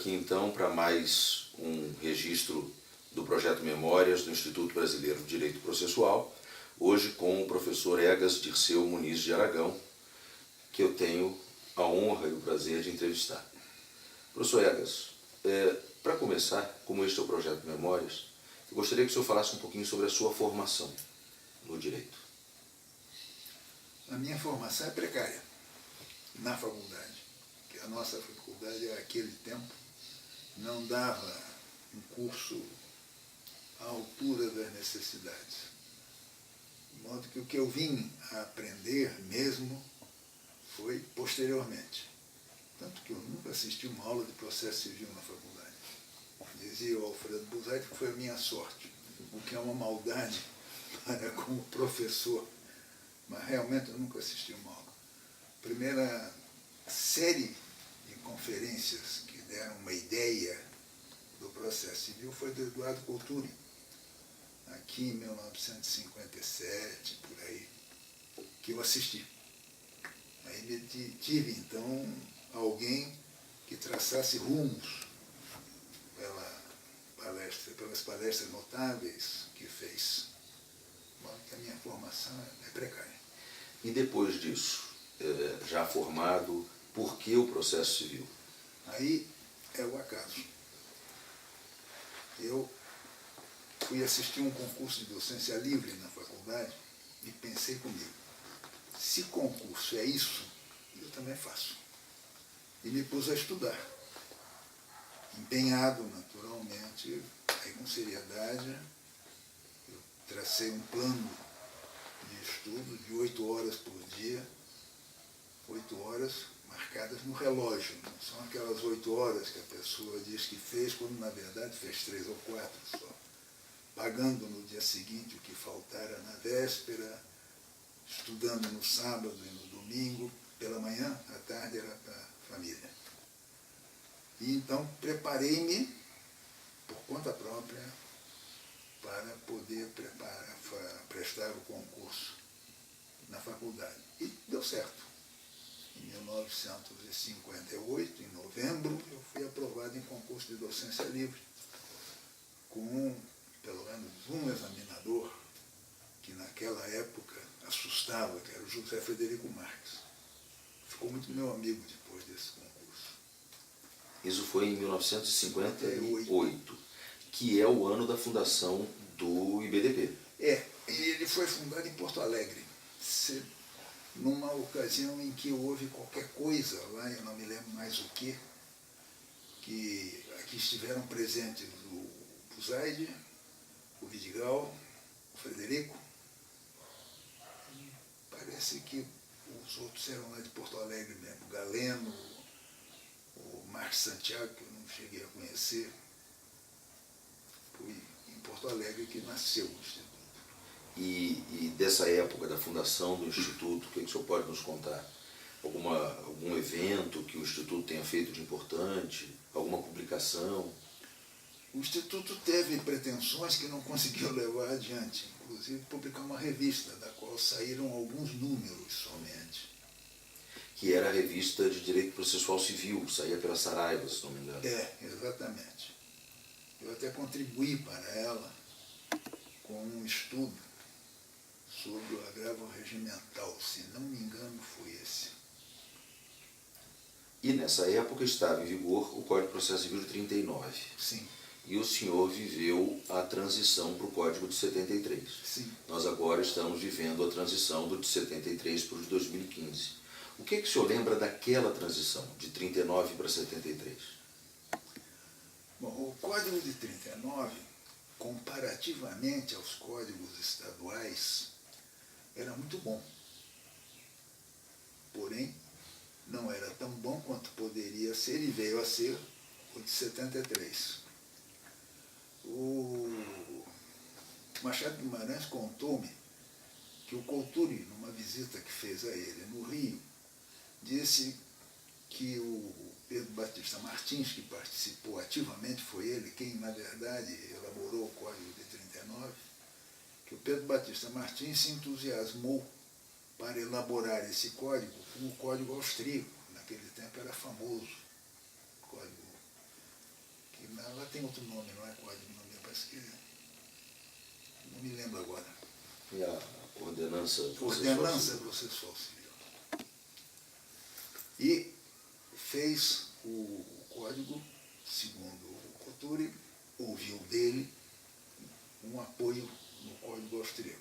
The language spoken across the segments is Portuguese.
aqui então para mais um registro do Projeto Memórias do Instituto Brasileiro de Direito Processual, hoje com o professor Egas Dirceu Muniz de Aragão, que eu tenho a honra e o prazer de entrevistar. Professor Egas, para começar, como este é o Projeto Memórias, eu gostaria que o senhor falasse um pouquinho sobre a sua formação no direito. A minha formação é precária na faculdade, porque a nossa faculdade, naquele tempo, não dava um curso à altura das necessidades. De modo que o que eu vim a aprender mesmo foi posteriormente. Tanto que eu nunca assisti uma aula de processo civil na faculdade. Dizia o Alfredo Buzzati que foi a minha sorte, o que é uma maldade para como professor. Mas realmente eu nunca assisti uma aula. A primeira série de conferências que deram uma ideia do processo civil foi do Eduardo Couturi, aqui em 1957, por aí, que eu assisti. Aí tive, então, alguém que traçasse rumos pelas palestras notáveis que fez. Bom, que a minha formação é precária. E depois disso, já formado, por que o processo civil? Aí é o acaso. Eu fui assistir um concurso de docência livre na faculdade e pensei comigo, se concurso é isso, eu também faço. E me pus a estudar, empenhado naturalmente, aí com seriedade, eu tracei um plano de estudo de 8 horas por dia, 8 horas marcadas no relógio, não são aquelas 8 horas que a pessoa diz que fez, quando na verdade fez 3 ou 4 só, pagando no dia seguinte o que faltara na véspera, estudando no sábado e no domingo, pela manhã, à tarde era para a família. E então preparei-me por conta própria para poder prestar o concurso na faculdade. E deu certo. Em 1958, em novembro, eu fui aprovado em concurso de docência livre, com pelo menos um examinador que naquela época assustava, que era o José Frederico Marques. Ficou muito meu amigo depois desse concurso. Isso foi em 1958, que é o ano da fundação do IBDP. Ele foi fundado em Porto Alegre, numa ocasião em que houve qualquer coisa lá, eu não me lembro mais o que aqui estiveram presentes o Buzaide, o Vidigal, o Frederico. Parece que os outros eram lá de Porto Alegre mesmo, o Galeno, o Marcos Santiago, que eu não cheguei a conhecer. Foi em Porto Alegre que nasceu o Instituto. E dessa época da fundação do Instituto, o que o senhor pode nos contar? Algum evento que o Instituto tenha feito de importante? Alguma publicação? O Instituto teve pretensões que não conseguiu levar adiante, inclusive publicar uma revista, da qual saíram alguns números somente. Que era a revista de Direito Processual Civil, saía pela Saraiva, se não me engano. Exatamente. Eu até contribuí para ela com um estudo sobre o agravo regimental, se não me engano foi esse. E nessa época estava em vigor o Código de Processo Civil de 39. Sim. E o senhor viveu a transição para o Código de 73. Sim. Nós agora estamos vivendo a transição do de 73 para o de 2015. O que o senhor lembra daquela transição, de 39 para 73? Bom, o Código de 39, comparativamente aos códigos estaduais, era muito bom. Porém, não era tão bom quanto poderia ser e veio a ser o de 73. O Machado de Guimarães contou-me que o Couturi, numa visita que fez a ele no Rio, disse que o Pedro Batista Martins, que participou ativamente, foi ele quem, na verdade, elaborou o Código de 39, que o Pedro Batista Martins se entusiasmou para elaborar esse código como o Código Austríaco. Naquele tempo era famoso, Código Lá tem outro nome, não é código, não me parece que... Não me lembro agora. E a ordenança processual civil. E fez o código, segundo o Cotturi, ouviu dele um apoio no código austríaco.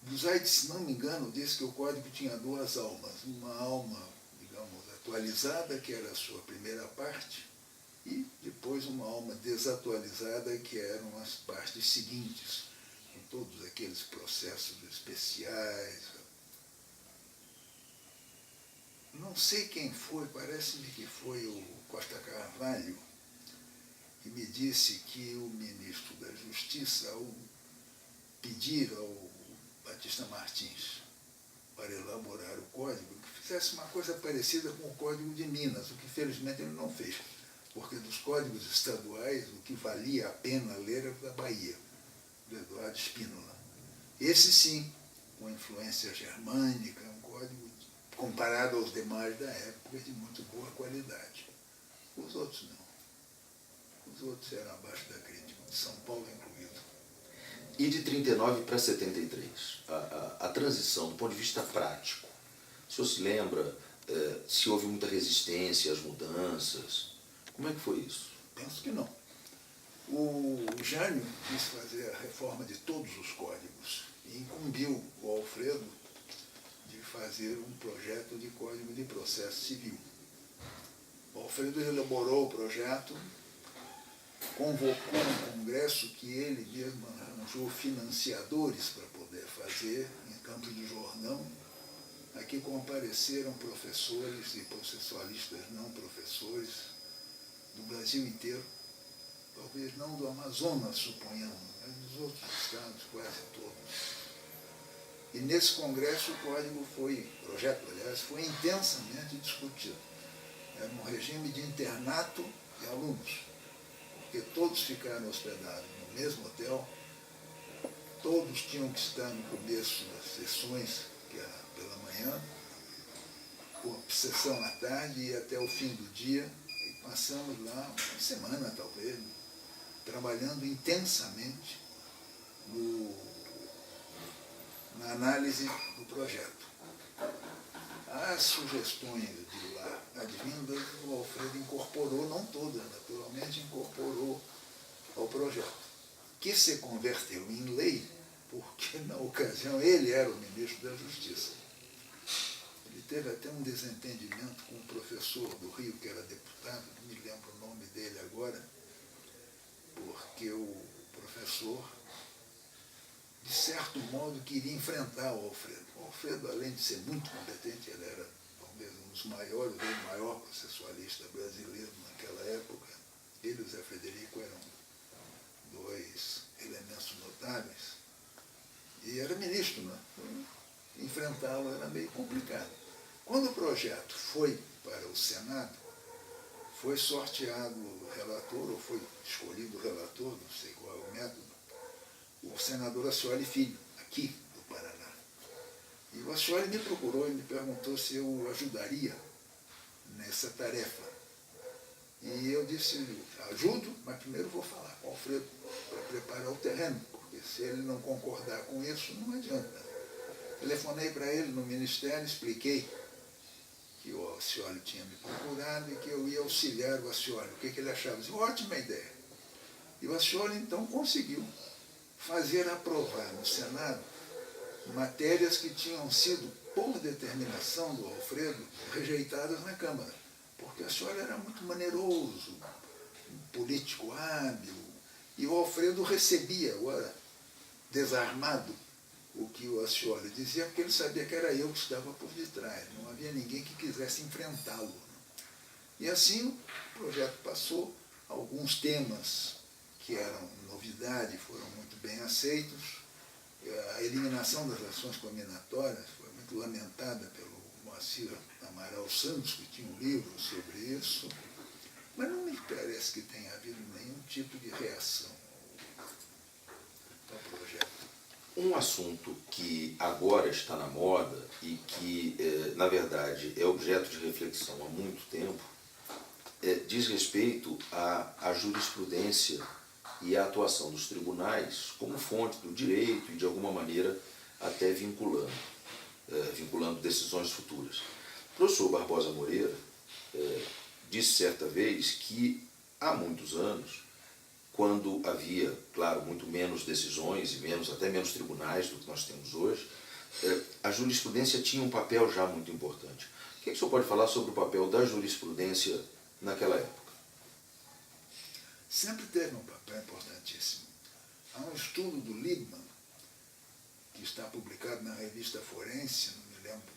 Buzaid, se não me engano, disse que o código tinha duas almas. Uma alma, digamos, atualizada, que era a sua primeira parte, e depois uma alma desatualizada, que eram as partes seguintes, com todos aqueles processos especiais. Não sei quem foi, parece-me que foi o Costa Carvalho, que me disse que o ministro da Justiça, ao pedir ao Batista Martins para elaborar o código, que fizesse uma coisa parecida com o Código de Minas, o que felizmente ele não fez, porque dos códigos estaduais o que valia a pena ler era o da Bahia, do Eduardo Spínola. Esse sim, com influência germânica, um código comparado aos demais da época de muito boa qualidade. Os outros não. Os outros eram abaixo da crítica, de São Paulo incluído. E de 39 para 73, a transição, do ponto de vista prático, o senhor se lembra se houve muita resistência às mudanças? Como é que foi isso? Penso que não. O Jânio quis fazer a reforma de todos os códigos e incumbiu o Alfredo de fazer um projeto de código de processo civil. O Alfredo elaborou o projeto, convocou um congresso que ele mesmo arranjou financiadores para poder fazer em Campos do Jordão. Aqui compareceram professores e processualistas não professores do Brasil inteiro, talvez não do Amazonas, suponhamos, mas dos outros estados, quase todos. E nesse congresso o projeto, aliás, foi intensamente discutido. Era um regime de internato de alunos, porque todos ficaram hospedados no mesmo hotel, todos tinham que estar no começo das sessões, que era pela manhã, por sessão à tarde e até o fim do dia, e passamos lá uma semana talvez, trabalhando intensamente na análise do projeto. As sugestões de lá advindas, o Alfredo incorporou, não todas, naturalmente, incorporou ao projeto, que se converteu em lei, porque na ocasião ele era o ministro da Justiça. Ele teve até um desentendimento com o professor do Rio, que era deputado, não me lembro o nome dele agora, porque o professor, de certo modo, queria enfrentar o Alfredo. O Alfredo, além de ser muito competente, ele era talvez um dos maiores, ou o maior processualista brasileiro naquela época. Ele e o Zé Frederico eram dois elementos notáveis. E era ministro, né? Enfrentá-lo era meio complicado. Quando o projeto foi para o Senado, foi sorteado o relator, ou foi escolhido o relator, não sei qual é o método, o senador Ascioli Filho, aqui do Paraná. E o Ascioli me procurou e me perguntou se eu ajudaria nessa tarefa. E eu disse, ajudo, mas primeiro vou falar com o Alfredo para preparar o terreno, porque se ele não concordar com isso, não adianta. Telefonei para ele no Ministério, expliquei que o Ascioli tinha me procurado e que eu ia auxiliar o Ascioli. O que ele achava? Eu disse, ótima ideia. E o Ascioli, então, conseguiu fazer aprovar no Senado matérias que tinham sido, por determinação do Alfredo, rejeitadas na Câmara. Porque o Ascioli era muito maneiroso, um político hábil, e o Alfredo recebia, agora, desarmado, o que o Ascioli dizia, porque ele sabia que era eu que estava por detrás, não havia ninguém que quisesse enfrentá-lo. E assim o projeto passou, alguns temas que eram novidade foram muito bem aceitos, a eliminação das ações combinatórias foi muito lamentada pelo Moacir Amaral Santos, que tinha um livro sobre isso, mas não me parece que tenha havido nenhum tipo de reação ao projeto. Um assunto que agora está na moda e que, na verdade, é objeto de reflexão há muito tempo, diz respeito à jurisprudência e à atuação dos tribunais como fonte do direito e, de alguma maneira, até vinculando decisões futuras. O professor Barbosa Moreira disse certa vez que, há muitos anos, quando havia, claro, muito menos decisões e até menos tribunais do que nós temos hoje, a jurisprudência tinha um papel já muito importante. O que o senhor pode falar sobre o papel da jurisprudência naquela época? Sempre teve um papel importantíssimo. Há um estudo do Liebman, que está publicado na revista Forense, não me lembro,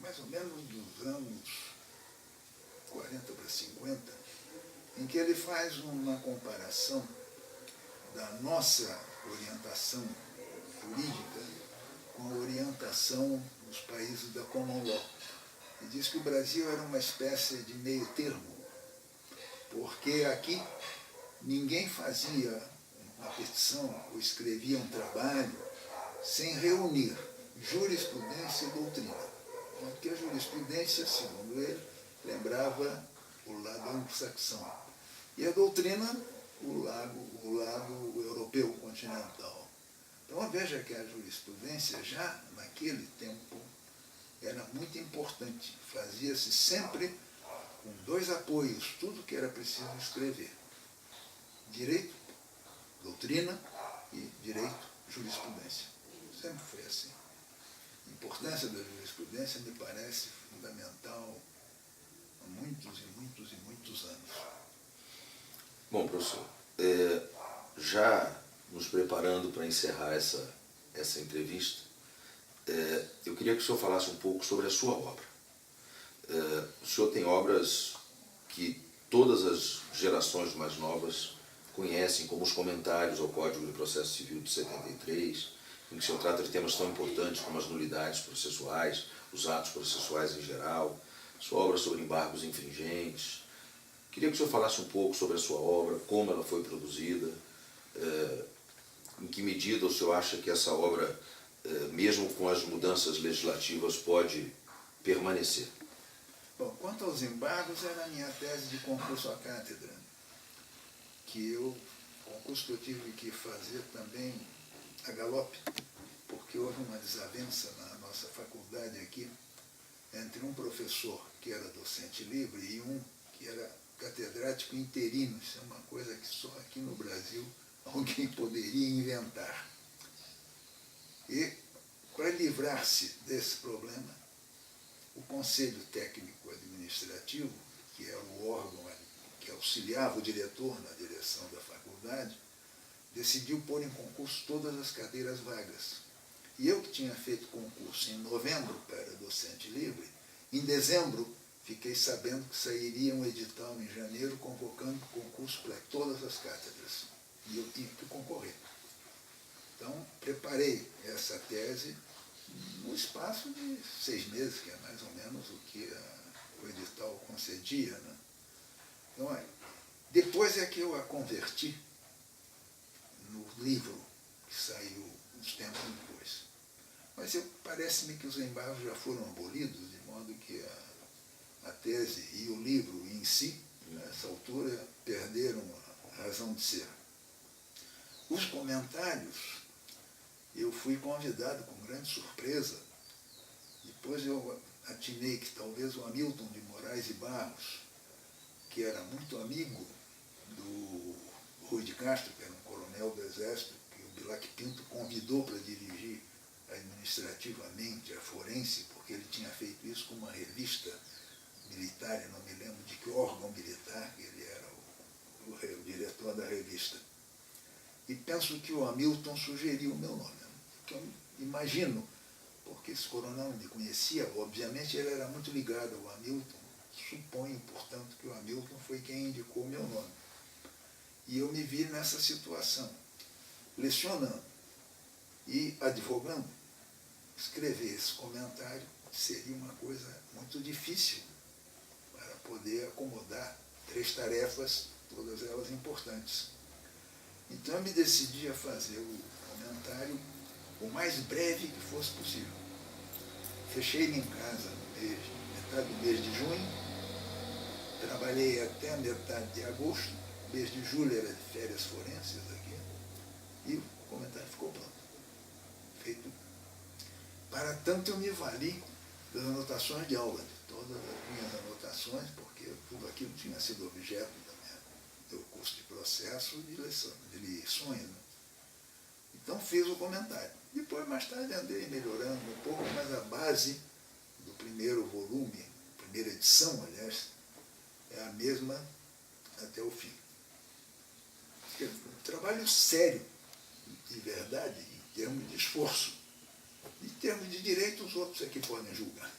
mais ou menos dos anos 40 para 50, em que ele faz uma comparação da nossa orientação jurídica com a orientação dos países da Common Law. E diz que o Brasil era uma espécie de meio termo, porque aqui ninguém fazia uma petição ou escrevia um trabalho sem reunir jurisprudência e doutrina. Porque a jurisprudência, segundo ele, lembrava o lado anglo-saxão. E a doutrina, o lado europeu continental. Então veja que a jurisprudência, já naquele tempo, era muito importante. Fazia-se sempre com dois apoios, tudo que era preciso escrever. Direito, doutrina e direito, jurisprudência. Sempre foi assim. A importância da jurisprudência me parece fundamental há muitos e muitos e muitos anos. Bom, professor, já nos preparando para encerrar essa entrevista, eu queria que o senhor falasse um pouco sobre a sua obra. O senhor tem obras que todas as gerações mais novas conhecem, como os comentários ao Código de Processo Civil de 73, em que o senhor trata de temas tão importantes como as nulidades processuais, os atos processuais em geral, sua obra sobre embargos infringentes. Queria que o senhor falasse um pouco sobre a sua obra, como ela foi produzida, em que medida o senhor acha que essa obra, mesmo com as mudanças legislativas, pode permanecer. Bom, quanto aos embargos, era a minha tese de concurso à cátedra, concurso que eu tive que fazer também a galope, porque houve uma desavença na nossa faculdade aqui entre um professor que era docente livre e um que era catedrático interino. Isso é uma coisa que só aqui no Brasil alguém poderia inventar. E, para livrar-se desse problema, o Conselho Técnico Administrativo, que era o órgão que auxiliava o diretor na direção da faculdade, decidiu pôr em concurso todas as cadeiras vagas. E eu, que tinha feito concurso em novembro para docente livre, em dezembro fiquei sabendo que sairia um edital em janeiro convocando concurso para todas as cátedras. E eu tive que concorrer. Então, preparei essa tese no espaço de 6 meses, que é mais ou menos o que o edital concedia. Né? Então, depois é que eu a converti no livro que saiu uns tempos depois. Mas parece-me que os embargos já foram abolidos, de modo que a tese e o livro em si, nessa altura, perderam a razão de ser. Os comentários, eu fui convidado com grande surpresa. Depois eu atinei que talvez o Hamilton de Moraes e Barros, que era muito amigo do Rui de Castro, que era um coronel do Exército, que o Bilac Pinto convidou para dirigir administrativamente a Forense, porque ele tinha feito isso com uma revista militar, eu não me lembro de que órgão militar, que ele era o diretor da revista. E penso que o Hamilton sugeriu o meu nome, que eu imagino, porque esse coronel me conhecia, obviamente ele era muito ligado ao Hamilton, suponho, portanto, que o Hamilton foi quem indicou o meu nome. E eu me vi nessa situação, lecionando e advogando. Escrever esse comentário seria uma coisa muito difícil para poder acomodar 3 tarefas, todas elas importantes. Então eu me decidi a fazer o comentário o mais breve que fosse possível. Fechei ele em casa no metade do mês de junho, Trabalhei até a metade de agosto, mês de julho era de férias forenses aqui, e o comentário ficou pronto, feito. Para tanto eu me vali das anotações de aula, de todas as minhas anotações, porque tudo aquilo tinha sido objeto do curso de processo de lições. Né? Então fiz o comentário. Depois, mais tarde, andei melhorando um pouco, mas a base do primeiro volume, primeira edição, aliás, é a mesma até o fim. Um trabalho sério, de verdade, em termos de esforço. Em termos de direito, os outros é que podem julgar.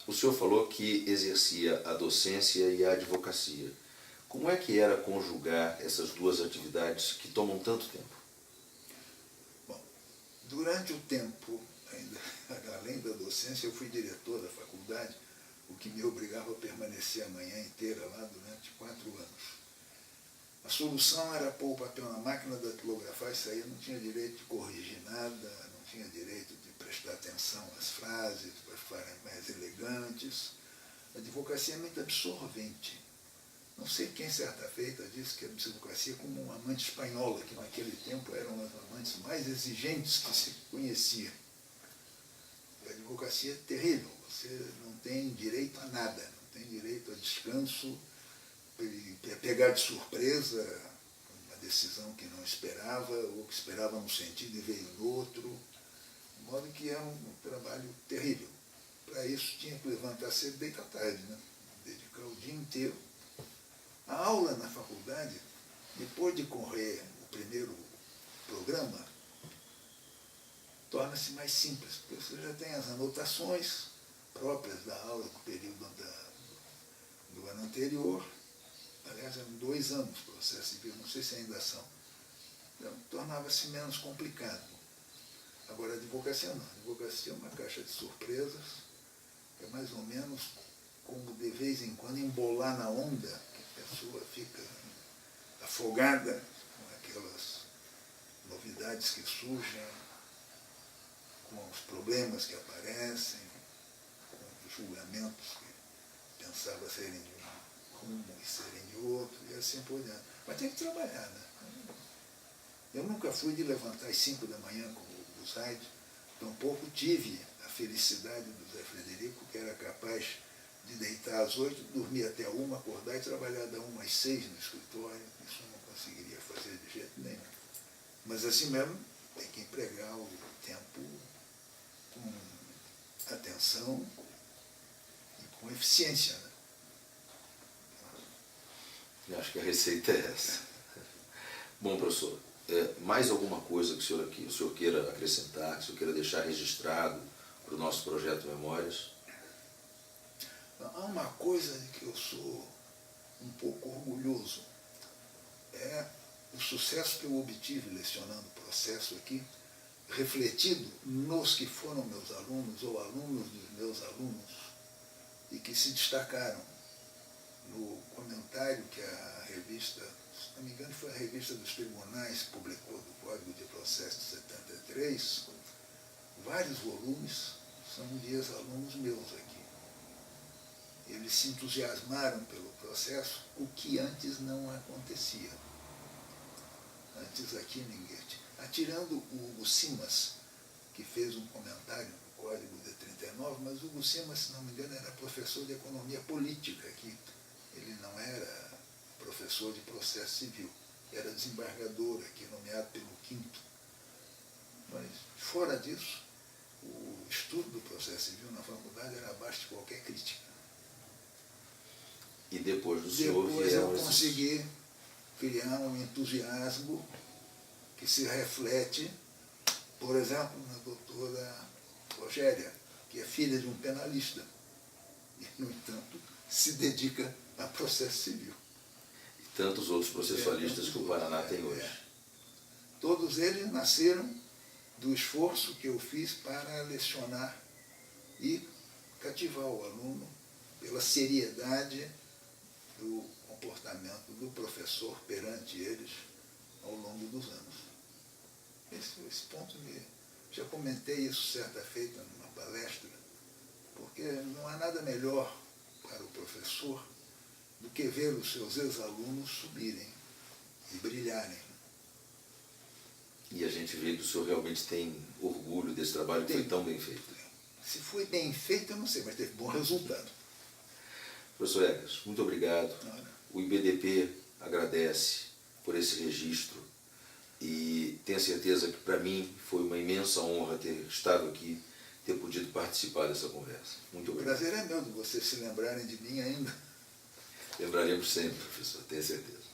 O senhor falou que exercia a docência e a advocacia. Como é que era conjugar essas duas atividades que tomam tanto tempo? Bom, durante o tempo, ainda, além da docência, eu fui diretor da faculdade, o que me obrigava a permanecer a manhã inteira lá durante 4 anos. A solução era pôr o papel na máquina, datilografar e sair. Não tinha direito de corrigir nada, não tinha direito de prestar atenção às frases para ficarem mais elegantes. A advocacia é muito absorvente. Não sei quem, certa feita, disse que a advocacia é como uma amante espanhola, que naquele tempo eram as amantes mais exigentes que se conhecia. A advocacia é terrível. Você não tem direito a nada, não tem direito a descanso, pegar de surpresa uma decisão que não esperava, ou que esperava num sentido e veio no outro, de modo que é um trabalho terrível. Para isso tinha que levantar cedo e deitar tarde, né? Dedicar o dia inteiro. A aula na faculdade, depois de correr o primeiro programa, torna-se mais simples, porque você já tem as anotações próprias da aula do período do ano anterior. Aliás, eram 2 anos o processo civil, não sei se ainda são. Então, tornava-se menos complicado. Agora, a advocacia não. A advocacia é uma caixa de surpresas, é mais ou menos como, de vez em quando, embolar na onda, que a pessoa fica afogada com aquelas novidades que surgem, com os problemas que aparecem, com os julgamentos que pensava serem de um rumo e serem de outro, e assim por diante. Mas tem que trabalhar, né? Eu nunca fui de levantar às 5 da manhã como o Zaide, tampouco tive a felicidade do Zé Frederico, que era capaz de deitar às 8, dormir até 1, acordar e trabalhar da 1 às 6 no escritório. Isso eu não conseguiria fazer de jeito nenhum. Mas assim mesmo, tem que empregar o tempo com atenção e com eficiência, né? Eu acho que a receita é essa. Bom, professor, mais alguma coisa que o senhor queira acrescentar, que o senhor queira deixar registrado para o nosso projeto Memórias? Há uma coisa de que eu sou um pouco orgulhoso. É o sucesso que eu obtive lecionando o processo aqui, refletido nos que foram meus alunos ou alunos dos meus alunos e que se destacaram no comentário que a revista, se não me engano foi a revista dos tribunais, publicou do Código de Processo de 73, vários volumes são de ex-alunos meus aqui. Eles se entusiasmaram pelo processo, o que antes não acontecia. Antes aqui ninguém... Atirando o Hugo Simas, que fez um comentário no Código de 39, mas o Hugo Simas, se não me engano, era professor de economia política aqui. Ele não era professor de processo civil, era desembargador aqui, nomeado pelo Quinto. Mas, fora disso, o estudo do processo civil na faculdade era abaixo de qualquer crítica. E depois do senhor Depois eu consegui criar um entusiasmo que se reflete, por exemplo, na doutora Rogéria, que é filha de um penalista, e, no entanto, se dedica a processo civil. E tantos outros processualistas que o Paraná tem hoje. Todos eles nasceram do esforço que eu fiz para lecionar e cativar o aluno pela seriedade do comportamento do professor perante eles ao longo dos anos. Esse ponto, já comentei isso certa feita numa palestra, porque não há nada melhor para o professor do que ver os seus ex-alunos subirem e brilharem. E a gente vê que o senhor realmente tem orgulho desse trabalho que foi tão bem feito. Se foi bem feito, eu não sei, mas teve bom resultado. Professor Egas, muito obrigado. O IBDP agradece por esse registro e tenho certeza que para mim foi uma imensa honra ter estado aqui, ter podido participar dessa conversa. Muito obrigado. O prazer é meu de vocês se lembrarem de mim ainda. Lembraremos sempre, professor, tenho certeza.